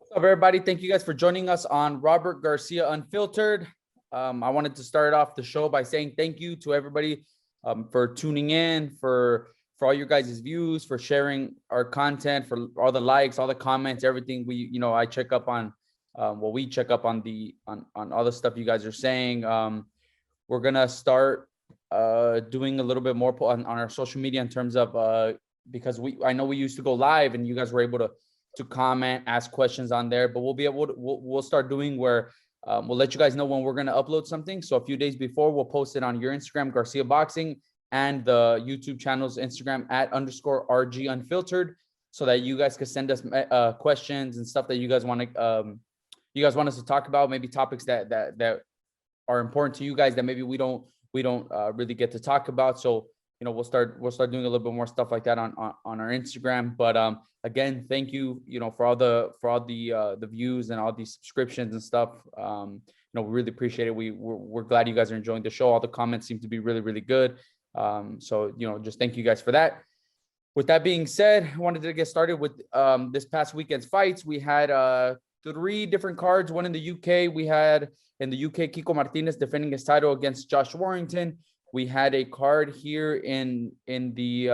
What's up, everybody? Thank you guys for joining us on Robert Garcia Unfiltered. I wanted to start off the show by saying thank you to everybody for tuning in, for all your guys' views, for sharing our content, for all the likes, all the comments, everything. I check up on, we check up on on all the stuff you guys are saying. We're gonna start doing a little bit more on our social media in terms of because I know we used to go live and you guys were able to comment, ask questions on there, but we'll start doing where we'll let you guys know when we're going to upload something. So a few days before, we'll post it on your Instagram, Garcia Boxing, and the YouTube channel's Instagram @_RG Unfiltered, so that you guys can send us questions and stuff that you guys want us to talk about, maybe topics that are important to you guys that maybe we don't really get to talk about. So we'll start doing a little bit more stuff like that on our Instagram. But again, thank you, for all the views and all these subscriptions and stuff. We really appreciate it. We're glad you guys are enjoying the show. All the comments seem to be really, really good. So just thank you guys for that. With that being said, I wanted to get started with this past weekend's fights. We had 3 different cards. One in the UK. We had in the UK, Kiko Martinez defending his title against Josh Warrington. We had a card here in the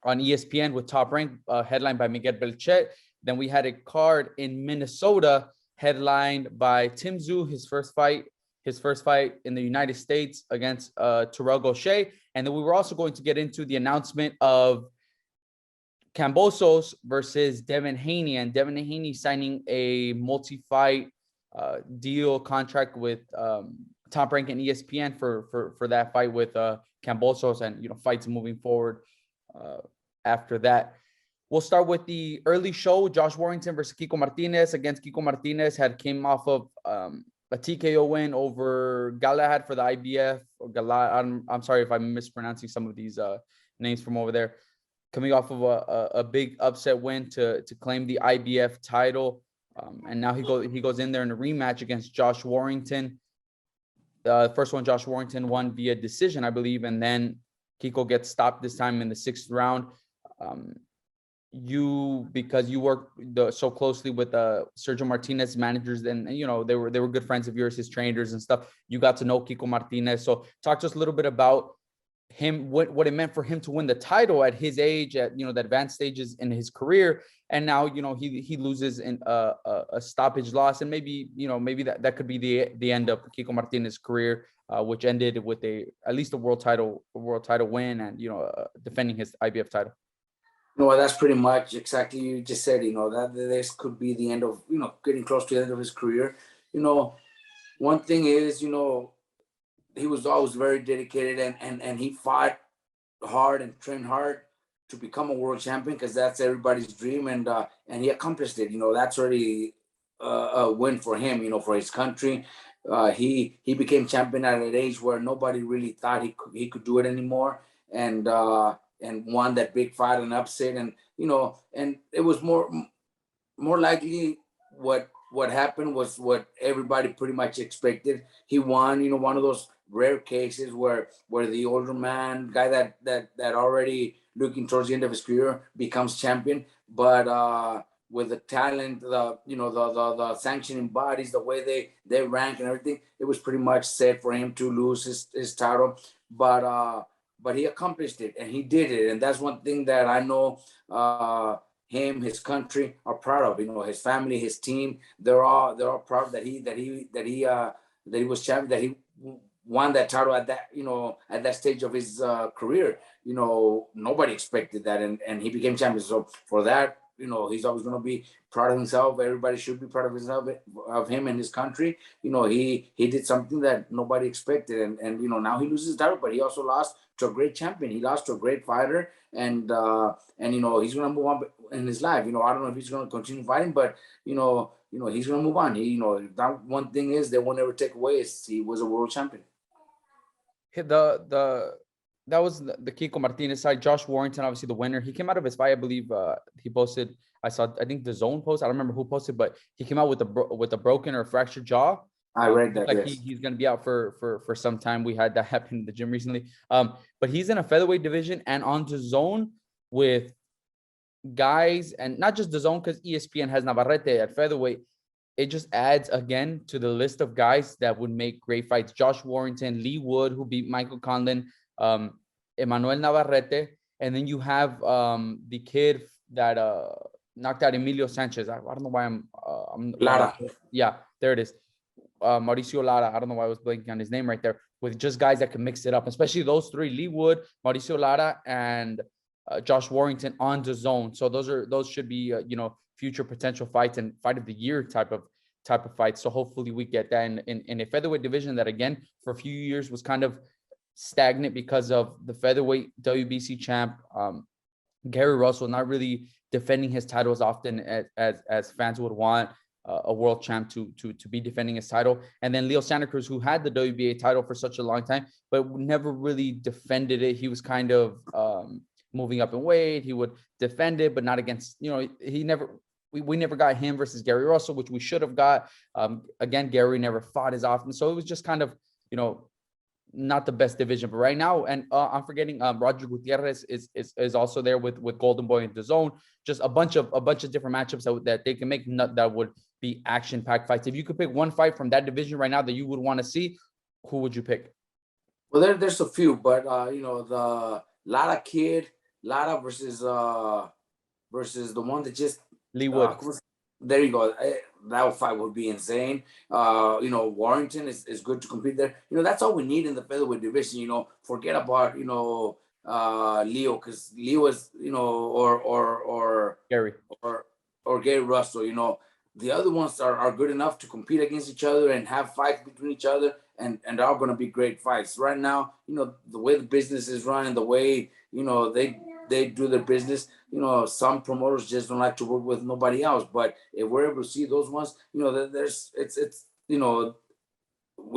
on ESPN with Top Rank, headlined by Miguel Berchelt. Then we had a card in Minnesota headlined by Tszyu, his first fight in the United States against Terrell Gausha. And then we were also going to get into the announcement of Kambosos versus Devin Haney, and Devin Haney signing a multi-fight deal contract with Top Rank and ESPN for that fight with Cambosos, and fights moving forward after that. We'll start with the early show. Josh Warrington versus Kiko Martinez. Against Kiko Martinez came off of a TKO win over Galahad for the IBF. Or Galahad, I'm sorry if I'm mispronouncing some of these names from over there. Coming off of a big upset win to claim the IBF title. And now he goes in there in a rematch against Josh Warrington. The first one, Josh Warrington won via decision, I believe, and then Kiko gets stopped this time in the 6th round. Because you work so closely with Sergio Martinez managers, and they were good friends of yours, his trainers and stuff. You got to know Kiko Martinez. So talk to us a little bit about him, what it meant for him to win the title at his age, at the advanced stages in his career, and now he loses in a stoppage loss, and maybe that could be the end of Kiko Martinez's career, which ended with at least a world title win, and defending his IBF title. That's pretty much exactly you just said. That this could be the end of getting close to the end of his career. One thing is he was always very dedicated, and he fought hard and trained hard to become a world champion, because that's everybody's dream, and he accomplished it. That's already a win for him, for his country. He became champion at an age where nobody really thought he could do it anymore, and won that big fight and upset, and it was more likely what happened was what everybody pretty much expected. He won, one of those rare cases where the older man, guy that already looking towards the end of his career, becomes champion. But with the talent, the sanctioning bodies, the way they rank and everything, it was pretty much set for him to lose his title. But he accomplished it, and he did it, and that's one thing that I know him, his country are proud of. His family, his team, they're all proud that he was champion, that he won that title at that stage of his career. Nobody expected that, and he became champion. So for that, he's always going to be proud of himself. Everybody should be proud of himself, of him and his country. He did something that nobody expected, and now he loses his title, but he also lost to a great champion. He lost to a great fighter, and he's going to move on in his life. I don't know if he's going to continue fighting, but he's going to move on. That one thing is they won't ever take away is he was a world champion. That was the Kiko Martinez side. Josh Warrington, obviously the winner. He came out of his fight, I believe. He posted. I think the Zone post. I don't remember who posted, but he came out with a broken or fractured jaw. I read that. Like yes. He's going to be out for some time. We had that happen in the gym recently. But he's in a featherweight division and on the Zone with guys, and not just the zone, because ESPN has Navarrete at featherweight. It just adds again to the list of guys that would make great fights. Josh Warrington, Lee Wood, who beat Michael Conlon, Emmanuel Navarrete, and then you have the kid that knocked out Emilio Sanchez. I don't know why I'm Lara. Yeah, there it is. Mauricio Lara. I don't know why I was blanking on his name right there. With just guys that can mix it up, especially those three: Lee Wood, Mauricio Lara, and Josh Warrington on the zone. So those should be future potential fights and fight of the year type of fights. So hopefully we get that in a featherweight division that again for a few years was kind of stagnant because of the featherweight WBC champ Gary Russell not really defending his title as often as fans would want a world champ to be defending his title. And then Leo Santa Cruz, who had the WBA title for such a long time, but never really defended it. He was kind of moving up in weight. He would defend it, but not against, he never, we never got him versus Gary Russell, which we should have got. Again, Gary never fought as often. So it was just kind of, not the best division. But right now, and I'm forgetting Roger Gutierrez is also there with Golden Boy in the zone. Just a bunch of different matchups that they can make that would be action-packed fights. If you could pick one fight from that division right now that you would want to see, who would you pick? Well, there's a few, but the Lara kid, Lara versus the one that just Lee Wood. There you go. That fight would be insane. Warrington is good to compete there. That's all we need in the featherweight division. Forget about Leo, because Leo is or Gary or Gary Russell. The other ones are good enough to compete against each other and have fights between each other, and they're all going to be great fights. Right now, the way the business is run and the way they do their business, some promoters just don't like to work with nobody else. But if we're able to see those ones, we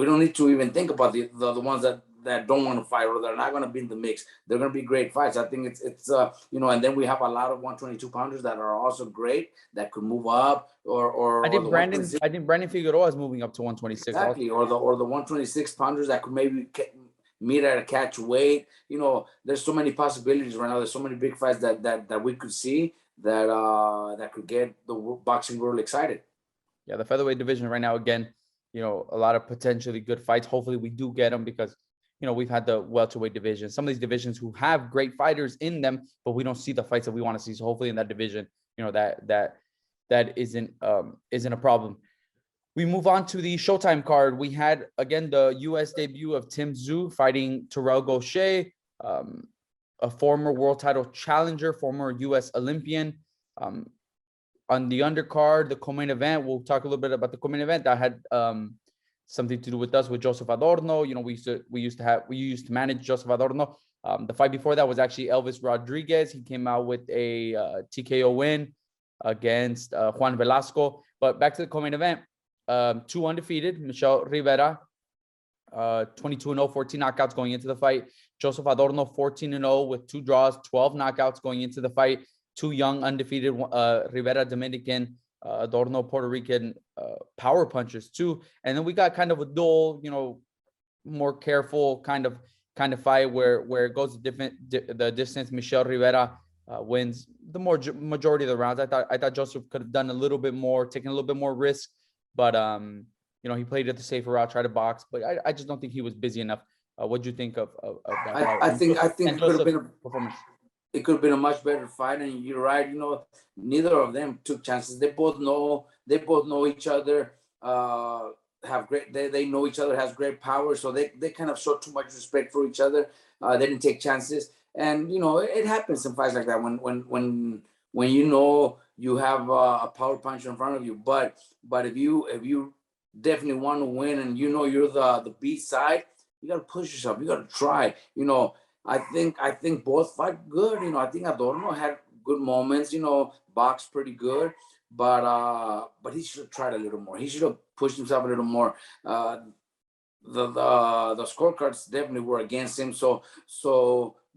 don't need to even think about the ones that don't want to fight or they're not going to be in the mix. They're going to be great fights. I think it's and then we have a lot of 122 pounders that are also great that could move up or I think Brandon Figueroa is moving up to 126. Exactly. Also. Or the 126 pounders that could maybe meet at a catch weight. There's so many possibilities right now. There's so many big fights that we could see that could get the boxing world excited. Yeah, the featherweight division right now, again, a lot of potentially good fights. Hopefully we do get them because, we've had the welterweight division, some of these divisions who have great fighters in them, but we don't see the fights that we want to see. So hopefully in that division, that isn't a problem. We move on to the Showtime card. We had, again, the U.S. debut of Tszyu fighting Terrell Gausha, a former world title challenger, former U.S. Olympian. On the undercard, the co-main event, we'll talk a little bit about the co-main event that had something to do with us, with Joseph Adorno. We used to manage Joseph Adorno. The fight before that was actually Elvis Rodriguez. He came out with a TKO win against Juan Velasco. But back to the co-main event. 2 undefeated, Michel Rivera, 22-0, 14 knockouts going into the fight. Joseph Adorno, 14-0 with 2 draws, 12 knockouts going into the fight. 2 young undefeated, Rivera Dominican, Adorno Puerto Rican power punchers too. And then we got kind of a dull, more careful kind of fight where it goes the distance. Michel Rivera wins the majority of the rounds. I thought Joseph could have done a little bit more, taken a little bit more risk. But, he played it the safer route, tried to box, but I just don't think he was busy enough. What do you think of that? I think it could have been a performance. It could have been a much better fight, and you're right. Neither of them took chances. They both know each other. They know each other, has great power, so they kind of show too much respect for each other. They didn't take chances, and it happens in fights like that when you have a power puncher in front of you. But if you definitely want to win and you're the B side, you got to push yourself. You got to try. I think both fight good. I think Adorno had good moments. Boxed pretty good, but he should have tried a little more. He should have pushed himself a little more. The scorecards definitely were against him. So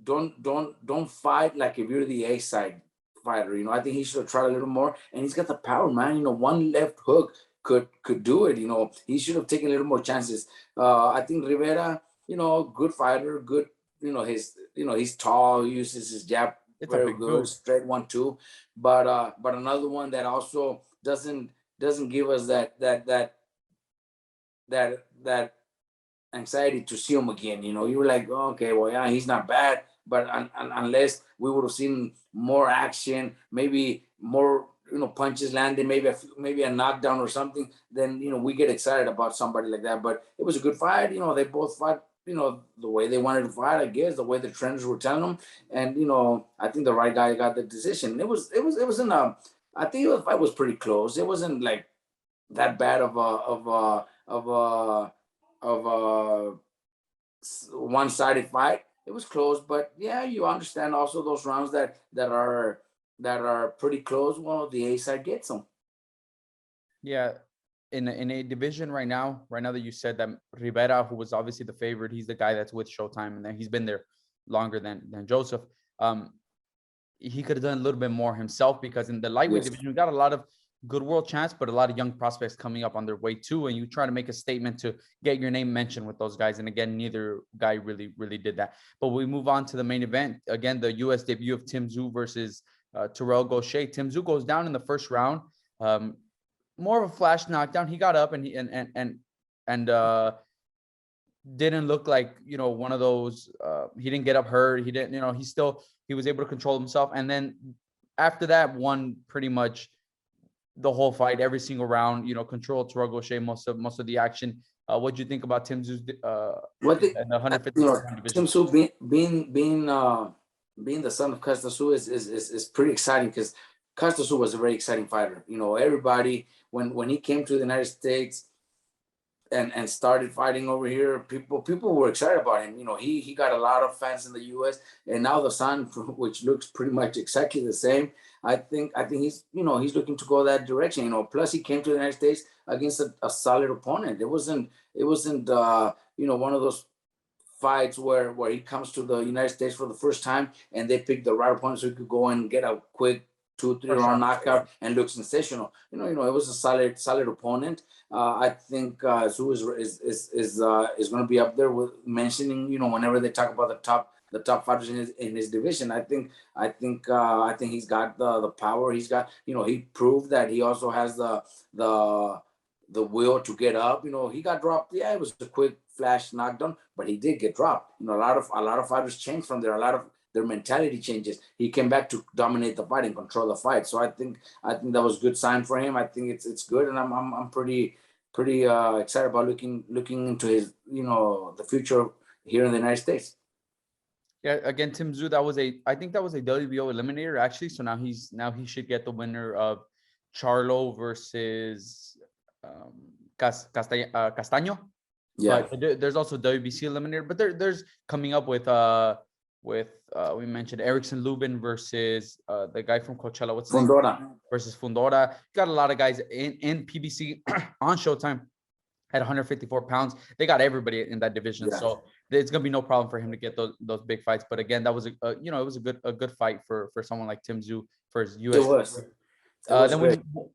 don't fight like if you're the A side fighter. I think he should have tried a little more. And he's got the power, man. One left hook could do it. He should have taken a little more chances. I think Rivera, good fighter, good. He's tall, he uses his jab It's a very big good, dude. straight 1-2. But another one that also doesn't give us that anxiety to see him again. You know, you were like, oh, okay, well, yeah, he's not bad, but unless we would have seen more action, maybe more, you know, punches landing, maybe a knockdown or something, then, you know, we get excited about somebody like that. But it was a good fight. You know, they both fought, you know, the way they wanted to fight, I guess, the way the trainers were telling them, and you know, I think the right guy got the decision. It wasn't I think the fight was pretty close. It wasn't like that bad of a one-sided fight. It was close, but yeah, you understand also those rounds that are pretty close. Well, the A side gets them. Yeah, in a division right now that you said that Rivera, who was obviously the favorite, he's the guy that's with Showtime, and then he's been there longer than Joseph. He could have done a little bit more himself, because in the lightweight Yes. division, we got a lot of good world champs, but a lot of young prospects coming up on their way too. And you try to make a statement to get your name mentioned with those guys. And again, neither guy really did that. But we move on to the main event. Again, the US debut of Tszyu versus Terrell Gaucher. Tszyu goes down in the first round. More of a flash knockdown. He got up and he didn't look like, you know, one of those, he didn't get up hurt. He didn't, you know, he was able to control himself. And then after that, won pretty much the whole fight, every single round, you know, controlled Terrell Gaucher most of the action. What do you think about Tszyu What the, and the 150 you know, division? Tszyu being the son of Kambosos is pretty exciting, because Kambosos was a very exciting fighter. You know, everybody when he came to the United States and started fighting over here, people were excited about him. You know, he got a lot of fans in the U.S. and now the son, which looks pretty much exactly the same. I think he's, you know, he's looking to go that direction. You know, plus he came to the United States against a solid opponent. It wasn't you know, one of those fights where he comes to the United States for the first time and they pick the right opponent so he could go and get a quick 2-3 round knockout and look sensational. You know, it was a solid opponent. I think Tszyu is going to be up there with mentioning, you know, whenever they talk about the top fighters in his division. I think he's got the power. He's got, you know, he proved that he also has the will to get up. You know, he got dropped. Yeah, it was a quick flash knockdown, but he did get dropped. You know, a lot of fighters changed from there. A lot of their mentality changes. He came back to dominate the fight and control the fight. So I think that was a good sign for him. I think it's good, and I'm pretty excited about looking into his, you know, the future here in the United States. Yeah, again, Tszyu, I think that was a WBO eliminator actually. So now he should get the winner of Charlo versus Castaño. Yeah. But there's also WBC eliminator. But there's coming up with we mentioned Erickson Lubin versus the guy from Coachella. What's his name? Fundora. Versus Fundora. Got a lot of guys in PBC on Showtime at 154 pounds. They got everybody in that division. Yeah. So it's gonna be no problem for him to get those big fights. But again, that was you know, it was a good fight for someone like Tszyu for his US. It was.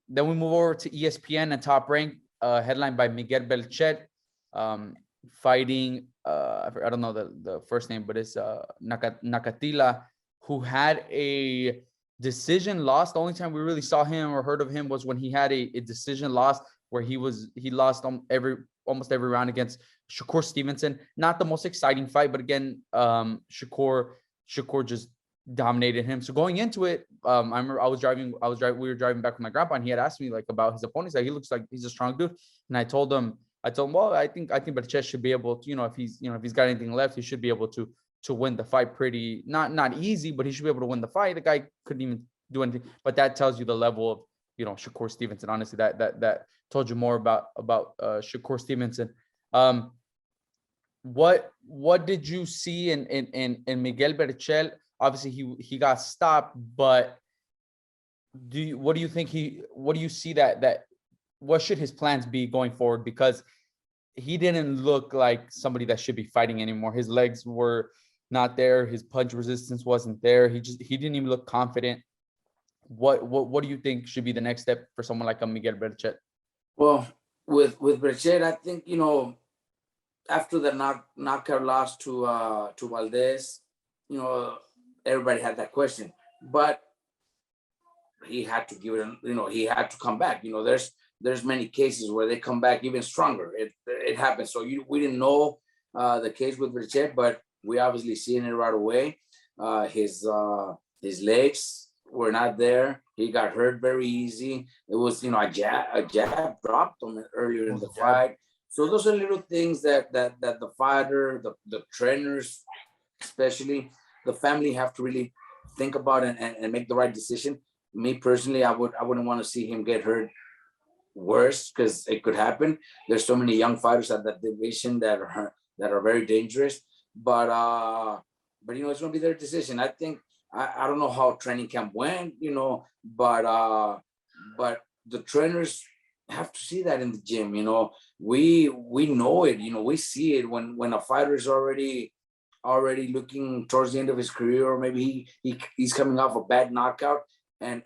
Then we move over to ESPN and Top Rank, headlined by Miguel Berchelt, fighting I don't know the first name, but it's Nakatila, who had a decision loss. The only time we really saw him or heard of him was when he had a decision loss where he lost almost every round against Shakur Stevenson. Not the most exciting fight, but again, Shakur just dominated him. So going into it, I remember we were driving back with my grandpa, and he had asked me like about his opponent. Like, he looks like he's a strong dude, and I told him, well, I think Berchelt should be able to, if he's got anything left, he should be able to win the fight pretty, not easy, but he should be able to win the fight. The guy couldn't even do anything, but that tells you the level of, Shakur Stevenson. Honestly, that told you more about Shakur Stevenson. What did you see in Miguel Berchelt? Obviously he got stopped, but what do you see that what should his plans be going forward? Because he didn't look like somebody that should be fighting anymore. His legs were not there. His punch resistance wasn't there. He didn't even look confident. What do you think should be the next step for someone like a Miguel Berchelt? Well, with Berchelt, I think, after the knockout loss to Valdez, everybody had that question, but he had to give it, he had to come back. There's many cases where they come back even stronger. It happens. So we didn't know the case with Berchelt, but we obviously seen it right away. His legs were not there. He got hurt very easy. It was, a jab dropped him earlier in the fight. So those are little things that the fighter, the trainers, especially the family, have to really think about and make the right decision. Me personally, I wouldn't want to see him get hurt worse, because it could happen. There's so many young fighters at that division that are very dangerous. But it's gonna be their decision. I think I don't know how training camp went, but the trainers have to see that in the gym. We know it. We see it when a fighter is already looking towards the end of his career, or maybe he's coming off a bad knockout, and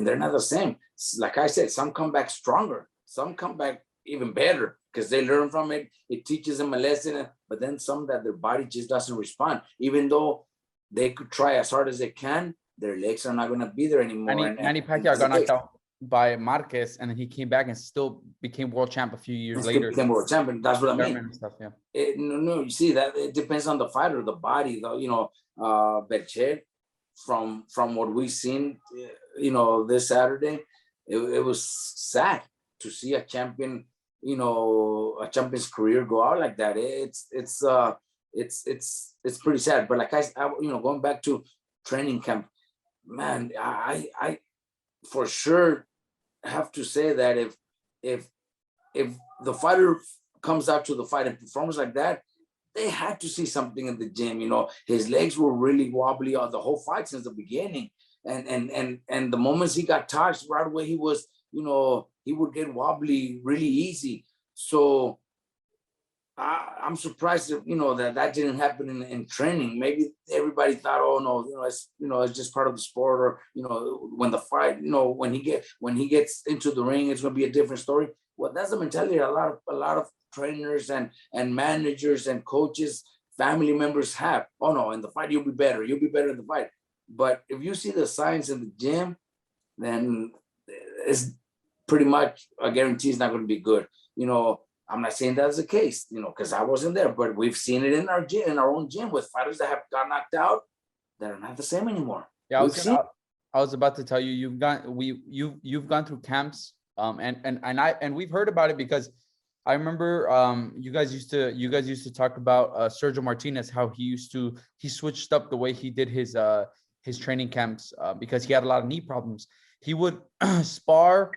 they're not the same. Like I said, some come back stronger, some come back even better, because they learn from it. It teaches them a lesson. But then some that their body just doesn't respond, even though they could try as hard as they can, their legs are not going to be there anymore. Manny Pacquiao got knocked out by Marquez, and then he came back and still became world champ a few years later. Became world champion. That's what I mean. Stuff, yeah. You see that it depends on the fighter, the body, though. Berchelt, from what we've seen, this Saturday, it was sad to see a champion, a champion's career go out like that. It's pretty sad. But like I going back to training camp, man, I for sure have to say that if the fighter comes out to the fight and performs like that, they had to see something in the gym. His legs were really wobbly on the whole fight since the beginning, and the moments he got touched right away, he was, he would get wobbly really easy. So I'm surprised that that didn't happen in training. Maybe everybody thought, oh no, it's just part of the sport, or when the fight, when he gets into the ring, it's going to be a different story. Well, that's the mentality a lot of trainers and managers and coaches, family members have. Oh no, in the fight you'll be better in the fight. But if you see the signs in the gym, then it's pretty much a guarantee it's not going to be good. I'm not saying that's the case, because I wasn't there, but we've seen it in our gym, in our own gym, with fighters that have got knocked out that are not the same anymore. Yeah, I was about to tell you, you've gone through camps, and we've heard about it, because I remember you guys used to talk about Sergio Martinez, how he switched up the way he did his training camps, because he had a lot of knee problems. He would spar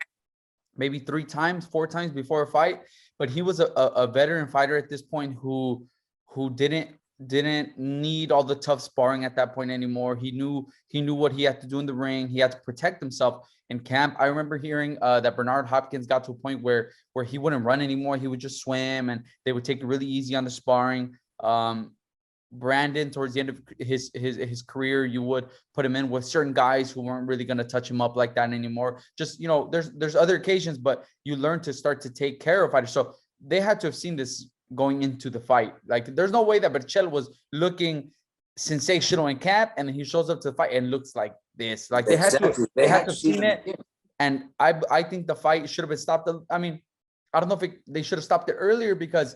maybe 4 times before a fight, but he was a veteran fighter at this point who didn't need all the tough sparring at that point anymore. He knew what he had to do in the ring. He had to protect himself in camp. I remember hearing that Bernard Hopkins got to a point where he wouldn't run anymore. He would just swim, and they would take it really easy on the sparring. Brandon, towards the end of his career, you would put him in with certain guys who weren't really going to touch him up like that anymore. Just, there's other occasions, but you learn to start to take care of fighters. So they had to have seen this going into the fight. Like, there's no way that Berchelt was looking sensational in camp, and then he shows up to the fight and looks like this. Like, they had to have seen it. And I think the fight should have been stopped. I mean, I don't know if they should have stopped it earlier, because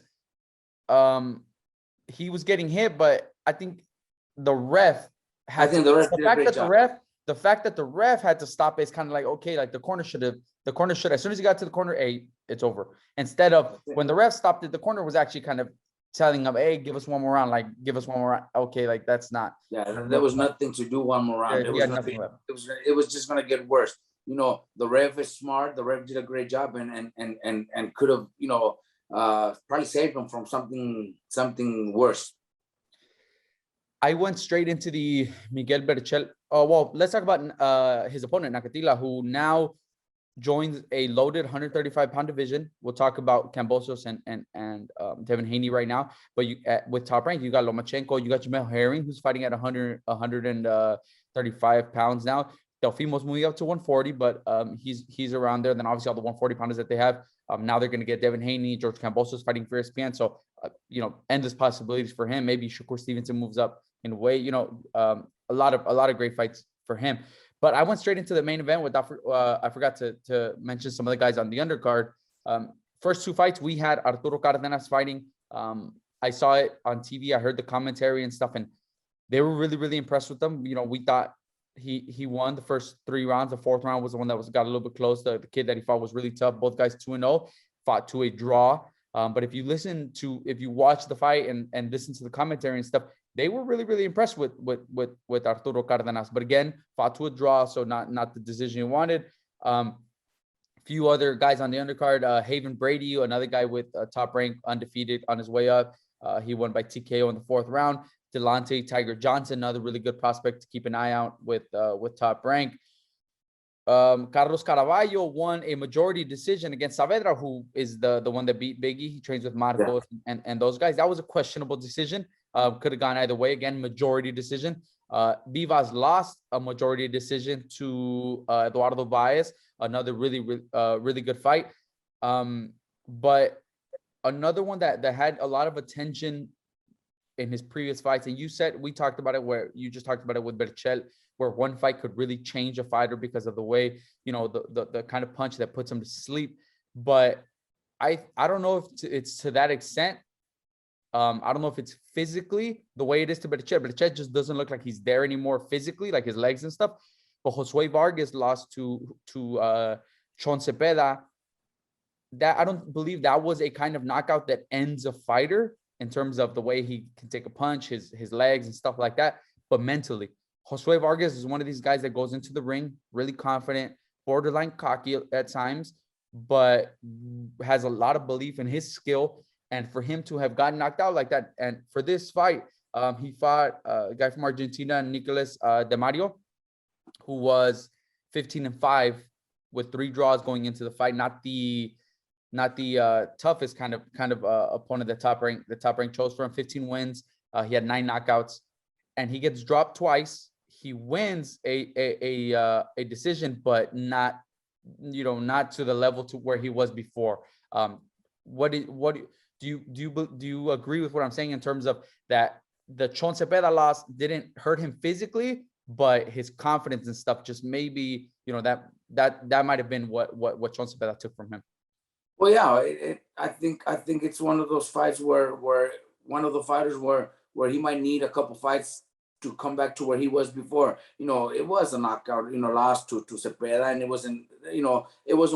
he was getting hit, but I think the ref had the fact that the ref had to stop it is kind of like, okay, like the corner should, as soon as he got to the corner, hey, it's over. Instead of when the ref stopped it, the corner was actually kind of telling him, hey, give us one more round, okay, like that's not. Yeah, there was nothing to do one more round. It was just gonna get worse. The ref is smart. The ref did a great job, and could have, probably saved him from something worse. I went straight into the Miguel Berchelt. Oh, well, let's talk about his opponent, Nakatila, who now joins a loaded 135-pound division. We'll talk about Kambosos and Devin Haney right now. But with Top Rank, you got Lomachenko, you got Jamel Herring, who's fighting at 135 pounds now. Teofimo's moving up to 140, but he's around there. Then obviously all the 140 pounders that they have. Now they're going to get Devin Haney, George Kambosos fighting for ESPN. So, endless possibilities for him. Maybe Shakur Stevenson moves up in weight. A lot of great fights for him. But I went straight into the main event without. I forgot to mention some of the guys on the undercard. First two fights we had Arturo Cardenas fighting. I saw it on TV. I heard the commentary and stuff, and they were really, really impressed with them. We thought he won the first 3 rounds. The fourth round was the one that got a little bit close. The kid that he fought was really tough. Both guys 2-0, fought to a draw. But if you watch the fight and listen to the commentary and stuff, they were really, really impressed with Arturo Cardenas. But again, fought to a draw, so not the decision he wanted. Few other guys on the undercard. Haven Brady, another guy with Top Rank, undefeated on his way up. He won by TKO in the 4th round. Delante Tiger Johnson, another really good prospect to keep an eye out with Top Rank. Carlos Caraballo won a majority decision against Saavedra, who is the one that beat Biggie. He trains with Marcos and those guys. That was a questionable decision. Could have gone either way. Again, majority decision. Vivas lost a majority decision to Eduardo Baez. Another really good fight. But another one that had a lot of attention in his previous fights, and we talked about it where you just talked about it with Berchelt, where one fight could really change a fighter because of the way, the kind of punch that puts him to sleep. But I don't know if it's to that extent. I don't know if it's physically the way it is to Berchelt. Berchelt just doesn't look like he's there anymore physically, like his legs and stuff. But Josue Vargas lost to Chon Cepeda. That I don't believe that was a kind of knockout that ends a fighter in terms of the way he can take a punch, his legs and stuff like that. But mentally, Josue Vargas is one of these guys that goes into the ring really confident, borderline cocky at times, but has a lot of belief in his skill. And for him to have gotten knocked out like that, and for this fight, he fought a guy from Argentina, Nicolas De Mario, who was 15-5 with 3 draws going into the fight. Not the toughest kind of opponent the top rank chose for him. 15 wins. He had 9 knockouts, and he gets dropped twice. He wins a decision, but not to the level to where he was before. Do you agree with what I'm saying in terms of that the Chon Cepeda loss didn't hurt him physically, but his confidence and stuff just maybe that might have been what Chon Cepeda took from him? Well, yeah, I think it's one of those fights where one of the fighters where he might need a couple fights to come back to where he was before. It was a knockout, loss to Cepeda, and it wasn't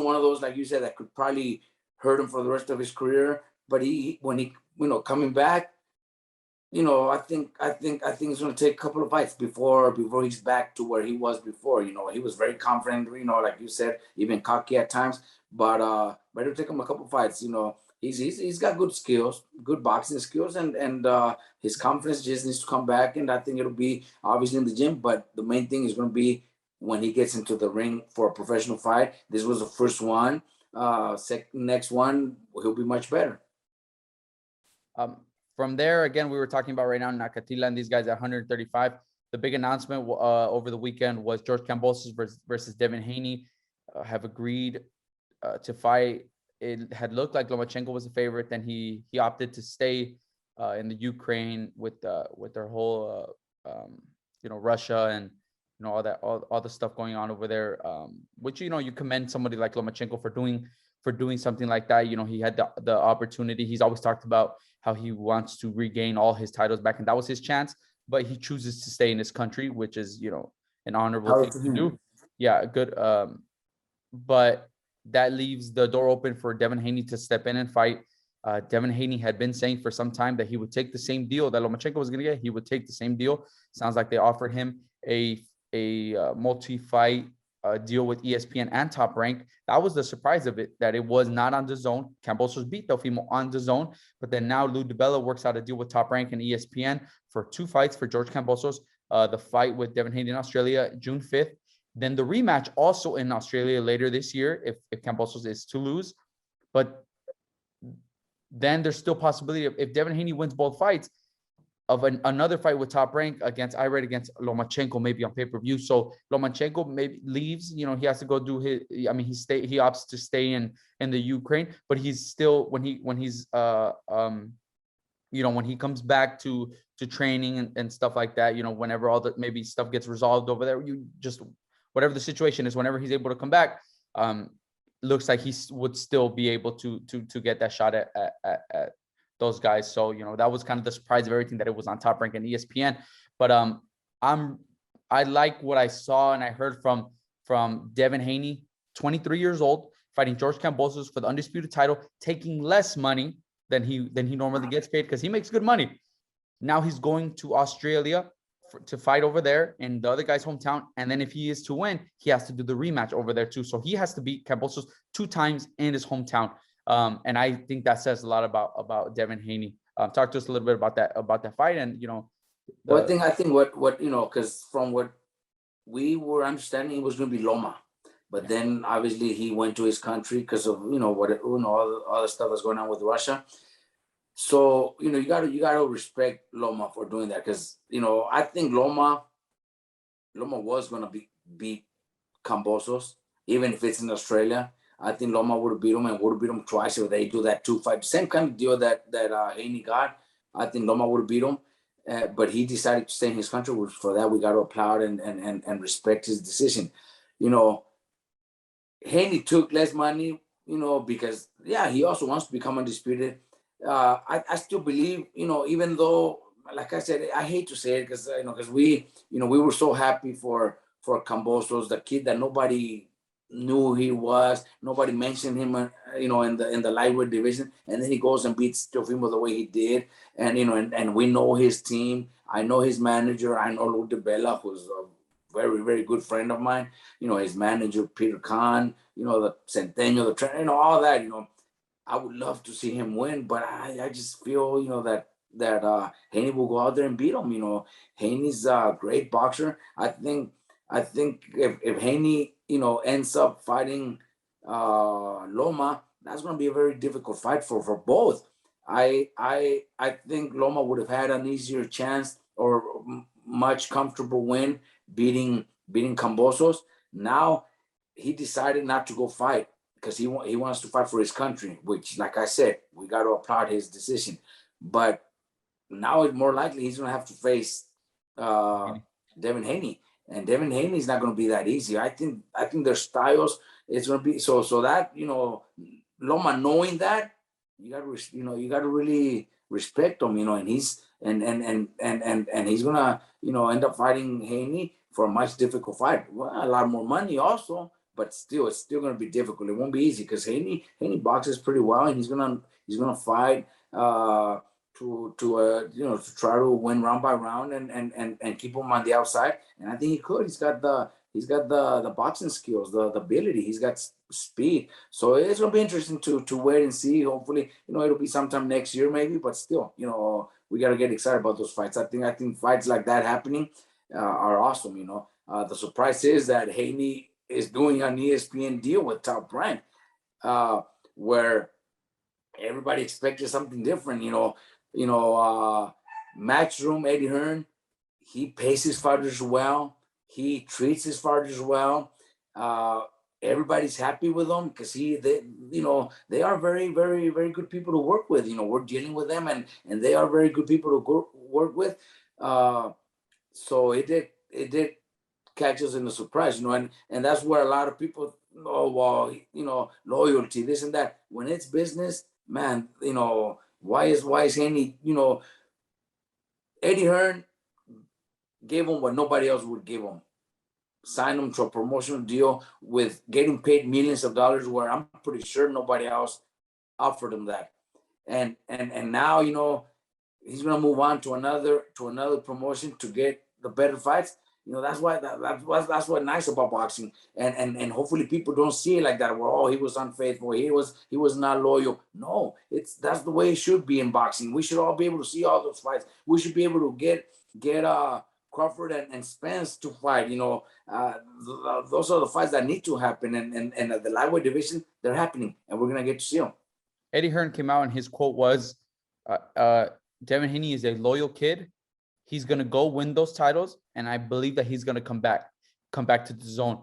one of those, like you said, that could probably hurt him for the rest of his career. But when he coming back, I think it's going to take a couple of fights before he's back to where he was before. He was very confident, like you said, even cocky at times. But it'll take him a couple of fights. He's got good skills, good boxing skills, and his confidence just needs to come back. And I think it'll be obviously in the gym, but the main thing is going to be when he gets into the ring for a professional fight. This was the first one. Next one, he'll be much better. From there, again, we were talking about right now Nakatila and these guys at 135. The big announcement over the weekend was George Cambosos versus Devin Haney have agreed to fight. It had looked like Lomachenko was a favorite. Then he opted to stay in the Ukraine with their whole Russia and all the stuff going on over there. Which you commend somebody like Lomachenko for doing something like that. He had the opportunity. He's always talked about how he wants to regain all his titles back, and that was his chance. But he chooses to stay in his country, which is an honorable thing to do. Yeah, good. But that leaves the door open for Devin Haney to step in and fight. Devin Haney had been saying for some time that he would take the same deal that Lomachenko was going to get. He would take the same deal. Sounds like they offered him a multi-fight deal with ESPN and Top Rank. That was the surprise of it, that it was not on DAZN. Kambosos beat Teofimo on DAZN, but then now Lou DiBella works out a deal with Top Rank and ESPN for 2 fights for George Kambosos. The fight with Devin Haney in Australia, June 5th. Then the rematch also in Australia later this year if Kambosos is to lose. But then there's still possibility of, if Devin Haney wins both fights, another fight with Top Rank against Irate against Lomachenko, maybe on pay-per-view. So Lomachenko maybe leaves, he has to go do his, he opts to stay in the Ukraine, but he's still, when he's when he comes back to training and stuff like that, whenever all the maybe stuff gets resolved over there, whatever the situation is, whenever he's able to come back, looks like he would still be able to get that shot at those guys. So, that was kind of the surprise of everything, that it was on Top Rank and ESPN. But I like what I saw and I heard from Devin Haney, 23 years old, fighting George Kambosos for the undisputed title, taking less money than he normally gets paid, because he makes good money. Now he's going to Australia to fight over there in the other guy's hometown. And then if he is to win, he has to do the rematch over there too. So he has to beat Kambosos 2 times in his hometown. And I think that says a lot about Devin Haney. Talk to us a little bit about that fight. And, well, I think what because from what we were understanding, it was going to be Loma. But then obviously he went to his country because of, all the stuff that's going on with Russia. So, you gotta respect Loma for doing that, because, I think Loma was going to beat Kambosos, even if it's in Australia. I think Loma would have beat him, and would have beat him twice if they do that 2-fight. Same kind of deal that Haney got. I think Loma would have beat him, but he decided to stay in his country. For that, we got to applaud and respect his decision. Haney took less money, because, he also wants to become undisputed. I still believe, even though, like I said, I hate to say it, because we were so happy for Kambosos, the kid that nobody knew who he was, nobody mentioned him, in the lightweight division, and then he goes and beats Teofimo the way he did, and and we know his team. I know his manager. I know Lou DeBella, who's a very, very good friend of mine. His manager Peter Khan. The Centennial, the trainer, all that. I would love to see him win, but I just feel, that Haney will go out there and beat him. Haney's a great boxer. I think if Haney, ends up fighting Loma, that's going to be a very difficult fight for both. I think Loma would have had an easier chance or much comfortable win beating Kambosos. Now he decided not to go fight, because he wants to fight for his country, which, like I said, we got to applaud his decision. But now it's more likely he's going to have to face Devin Haney, and Devin Haney is not going to be that easy. I think their styles, it's going to be so that Loma, knowing that, you got to really respect him, and he's and he's going to end up fighting Haney for a much difficult fight. Well, a lot more money also. But still, it's still going to be difficult. It won't be easy, because Haney boxes pretty well, and he's gonna fight to try to win round by round and keep him on the outside. And I think he could. He's got the boxing skills, the ability. He's got speed. So it's gonna be interesting to wait and see. Hopefully, it'll be sometime next year maybe. But still, we gotta get excited about those fights. I think fights like that happening are awesome. The surprise is that Haney is doing an ESPN deal with Top Rank, where everybody expected something different. Matchroom Eddie Hearn, he pays his fighters well. He treats his fighters well. Everybody's happy with them, because they are very, very, very good people to work with. We're dealing with them, and they are very good people to work with. So it did catch us in a surprise, and that's where a lot of people, loyalty, this and that. When it's business, man, why is Haney, Eddie Hearn gave him what nobody else would give him. Sign him to a promotional deal with getting paid millions of dollars, where I'm pretty sure nobody else offered him that. And now, he's gonna move on to another promotion to get the better fights. That's what's nice about boxing, and hopefully people don't see it like that. Well, he was unfaithful. He was not loyal. No, that's the way it should be in boxing. We should all be able to see all those fights. We should be able to get Crawford and Spence to fight. Those are the fights that need to happen, and at the lightweight division, they're happening, and we're gonna get to see them. Eddie Hearn came out and his quote was, Devin Haney is a loyal kid. He's gonna go win those titles, and I believe that he's gonna come back to the zone.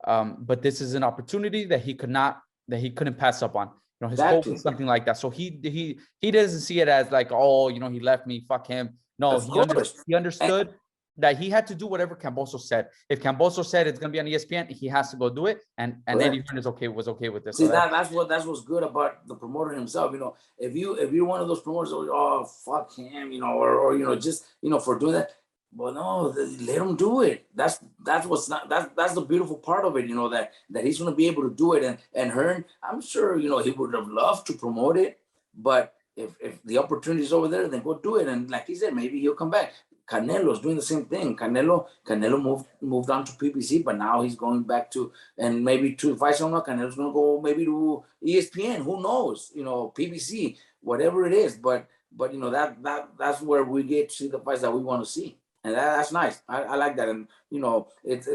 But this is an opportunity that he couldn't pass up on. You know, his hope is something like that. So he doesn't see it as like, oh, you know, he left me, fuck him. No, he understood that he had to do whatever Kambosos said. If Kambosos said it's gonna be on ESPN, he has to go do it. And Eddie Hearn was okay with this. See, that's what's good about the promoter himself. You know, if you're one of those promoters, oh fuck him, you know, or you know, just you know, for doing that. But no, let him do it. That's the beautiful part of it, you know, that he's gonna be able to do it. And Hearn, I'm sure, you know, he would have loved to promote it, but if the opportunity is over there, then go do it. And like he said, maybe he'll come back. Canelo's doing the same thing. Canelo moved on to PBC, but now he's going back to, and maybe to fight someone. Canelo's gonna go maybe to ESPN. Who knows? You know, PBC, whatever it is. But you know, that's where we get to see the fights that we want to see. And that's nice. I like that. And you know, it's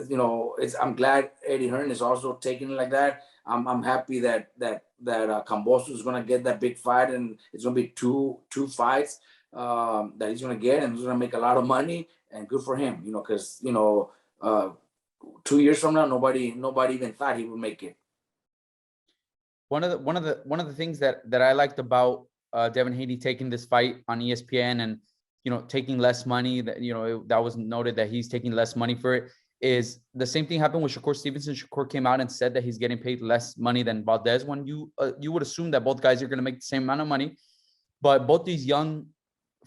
I'm glad Eddie Hearn is also taking it like that. I'm happy that Cambosos is gonna get that big fight, and it's gonna be two fights that he's gonna get, and he's gonna make a lot of money, and good for him. You know, because you know, 2 years from now, nobody even thought he would make it. One of the things that I liked about Devin Haney taking this fight on ESPN and, you know, taking less money, that, you know, that was noted that he's taking less money for it, is the same thing happened with Shakur Stevenson. Shakur came out and said that he's getting paid less money than Valdez, when you would assume that both guys are going to make the same amount of money. But both these young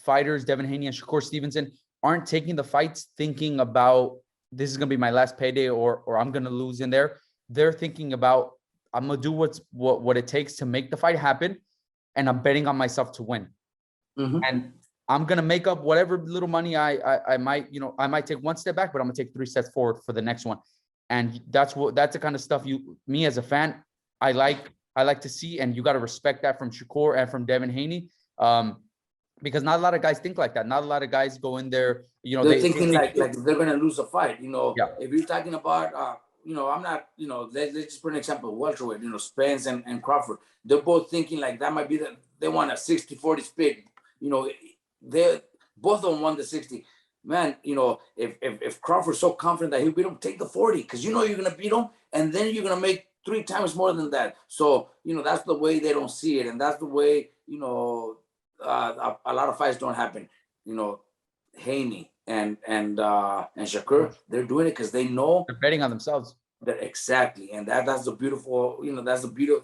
fighters, Devin Haney and Shakur Stevenson, aren't taking the fights thinking about this is going to be my last payday or I'm going to lose in there. They're thinking about, I'm going to do what it takes to make the fight happen, and I'm betting on myself to win. Mm-hmm. And I'm going to make up whatever little money I might, you know, I might take one step back, but I'm going to take 3 steps forward for the next one. And that's the kind of stuff me as a fan, I like to see, and you got to respect that from Shakur and from Devin Haney. Because not a lot of guys think like that. Not a lot of guys go in there, you know, they're thinking like they're going to lose a fight. You know, yeah. If you're talking about, you know, I'm not, you know, let's just put an example, welterweight, you know, Spence and Crawford. They're both thinking like that might be they want a 60-40 split. You know, they both of them won the 60. Man, you know, if Crawford's so confident that he'll beat him, take the 40, because you know you're going to beat him, and then you're going to make 3 times more than that. So, you know, that's the way they don't see it, and that's the way, you know, a lot of fights don't happen. You know, Haney and Shakur, they're doing it because they know they're betting on themselves. Exactly, and that's the beautiful, you know, that's the beauty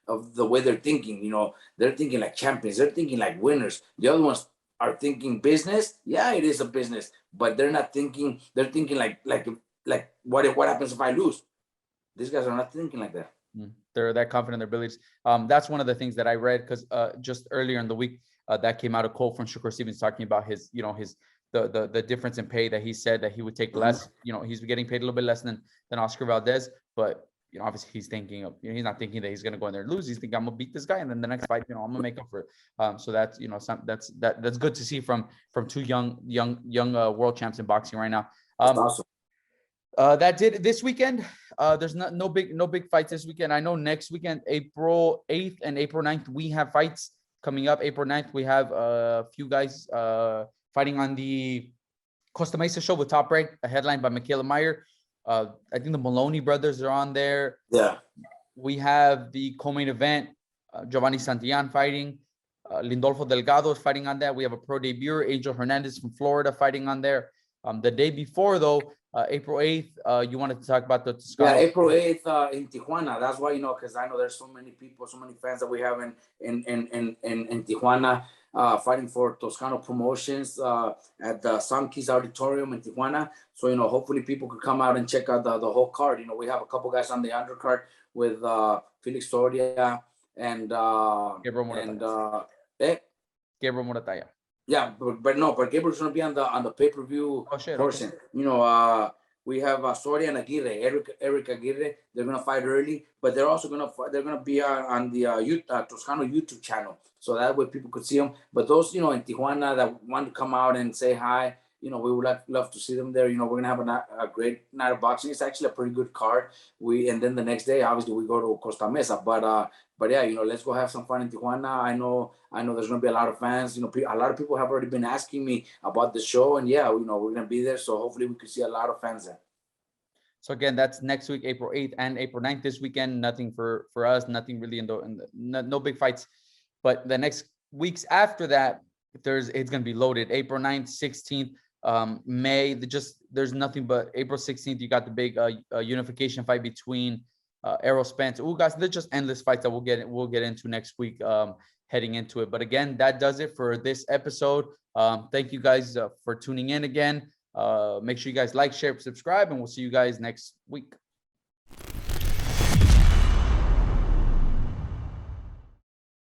of the way they're thinking. You know, they're thinking like champions. They're thinking like winners. The other ones are thinking business. Yeah, it is a business, but they're not thinking. They're thinking like what happens if I lose? These guys are not thinking like that. They're that confident in their abilities. That's one of the things that I read, because just earlier in the week, that came out, a quote from Shakur Stevens talking about his, you know, the difference in pay, that he said that he would take less. You know, he's getting paid a little bit less than Oscar Valdez, but you know, obviously he's thinking of, you know, he's not thinking that he's going to go in there and lose. He's thinking, I'm gonna beat this guy, and then the next fight, you know, I'm gonna make up for it. So that's, you know, that's good to see from 2 young world champs in boxing right now. That's awesome. That did this weekend. There's no big fights this weekend. I know next weekend, April 8th and April 9th, we have fights coming up. April 9th, we have a few guys fighting on the Costa Mesa show with Top Rank, a headline by Michaela Meyer. I think the Maloney brothers are on there. Yeah. We have the co-main event, Giovanni Santillan fighting. Lindolfo Delgado is fighting on that. We have a pro debut, Angel Hernandez from Florida, fighting on there. The day before, though, April 8th, you wanted to talk about the Toscano. Yeah, April 8th in Tijuana. That's why, you know, because I know there's so many people, so many fans that we have in Tijuana, fighting for Toscano Promotions at the Sun Keys Auditorium in Tijuana. So, you know, hopefully people could come out and check out the whole card. You know, we have a couple guys on the undercard with Felix Soria and Gabriel Morataya. Yeah, but Gabriel's gonna be on the pay-per-view portion. Okay. You know, we have Soria and Aguirre, Eric Aguirre. They're gonna fight early, but they're also gonna be on the Toscano YouTube channel, so that way people could see them. But those, you know, in Tijuana that want to come out and say hi we would love to see them there. We're gonna have a great night of boxing. It's actually a pretty good card. And then the next day, obviously, we go to Costa Mesa. But yeah, let's go have some fun in Tijuana. I know there's gonna be a lot of fans. A lot of people have already been asking me about the show, and yeah, we're gonna be there. So hopefully, we could see a lot of fans there. So again, that's next week, April 8th and April 9th. This weekend, nothing for us, nothing really no big fights. But the next weeks after that, it's gonna be loaded. April 9th, 16th, May. There's nothing but April 16th. You got the big unification fight between Errol Spence. Guys, there's just endless fights that we'll get into next week, heading into it. But again, that does it for this episode. Thank you guys for tuning in again. Make sure you guys like, share, subscribe, and we'll see you guys next week.